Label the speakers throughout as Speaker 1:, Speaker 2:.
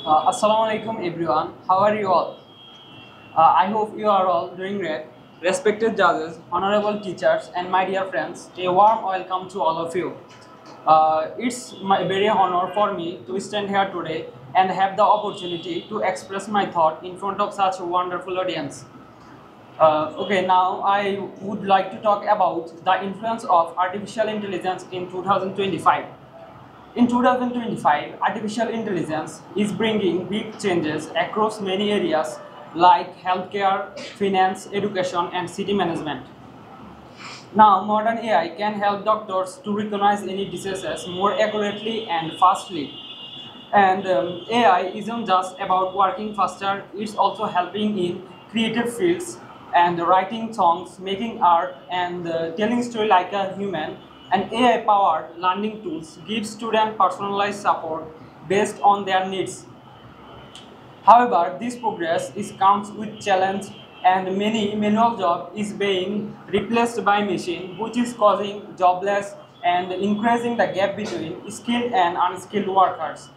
Speaker 1: Assalamu alaikum everyone. How are you all? I hope you are all doing great. Respected judges, honorable teachers, and my dear friends, a warm welcome to all of you. It's my very honor for me to stand here today and have the opportunity to express my thought in front of such a wonderful audience. Okay, now I would like to talk about the influence of artificial intelligence in 2025. In 2025, artificial intelligence is bringing big changes across many areas like healthcare, finance, education, and city management. Now, modern AI can help doctors to recognize any diseases more accurately and fastly. And AI isn't just about working faster, it's also helping in creative fields and writing songs, making art, and telling story like a human. And AI-powered learning tools give students personalized support based on their needs. However, this progress comes with challenge, and many manual job is being replaced by machine, which is causing jobless and increasing the gap between skilled and unskilled workers.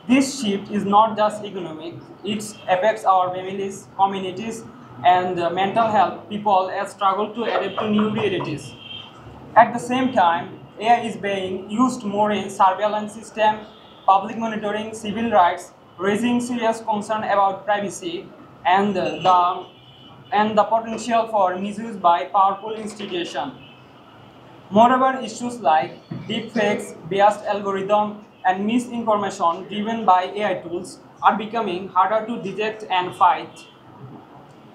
Speaker 1: This shift is not just economic, it affects our families, communities, and mental health. People struggle to adapt to new realities. At the same time, AI is being used more in surveillance system, public monitoring, civil rights, raising serious concern about privacy and the potential for misuse by powerful institutions. Moreover, issues like deepfakes, biased algorithm, and misinformation driven by AI tools are becoming harder to detect and fight.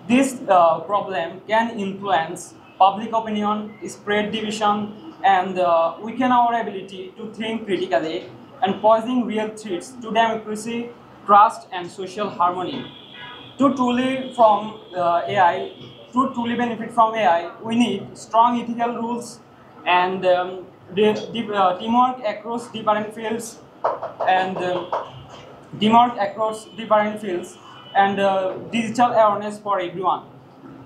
Speaker 1: This problem can influence public opinion, spread division, and weaken our ability to think critically, and posing real threats to democracy, trust, and social harmony. To truly from AI, to truly benefit from AI, we need strong ethical rules and teamwork across different fields and and digital awareness for everyone.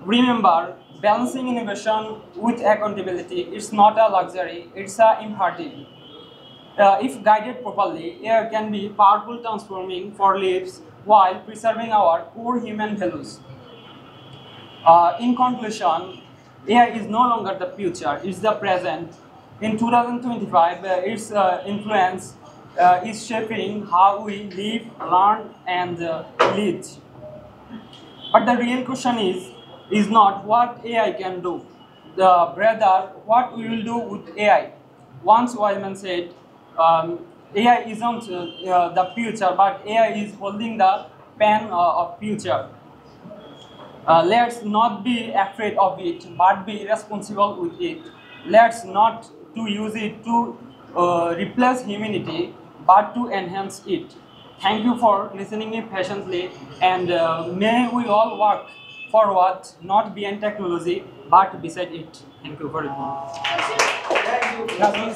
Speaker 1: Remember, balancing innovation with accountability is not a luxury, it's a imperative. If guided properly, AI can be powerful transforming for lives while preserving our core human values. In conclusion, AI is no longer the future, it's the present. In 2025, its influence is shaping how we live, learn, and lead. But the real question is not what AI can do, rather what we will do with AI. Once wise man said, AI isn't the future, but AI is holding the pen of future. Let's not be afraid of it, but be responsible with it. Let's not to use it to replace humanity, but to enhance it. Thank you for listening me patiently, and may we all work forward, not behind technology, but beside it. Thank you for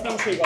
Speaker 1: listening.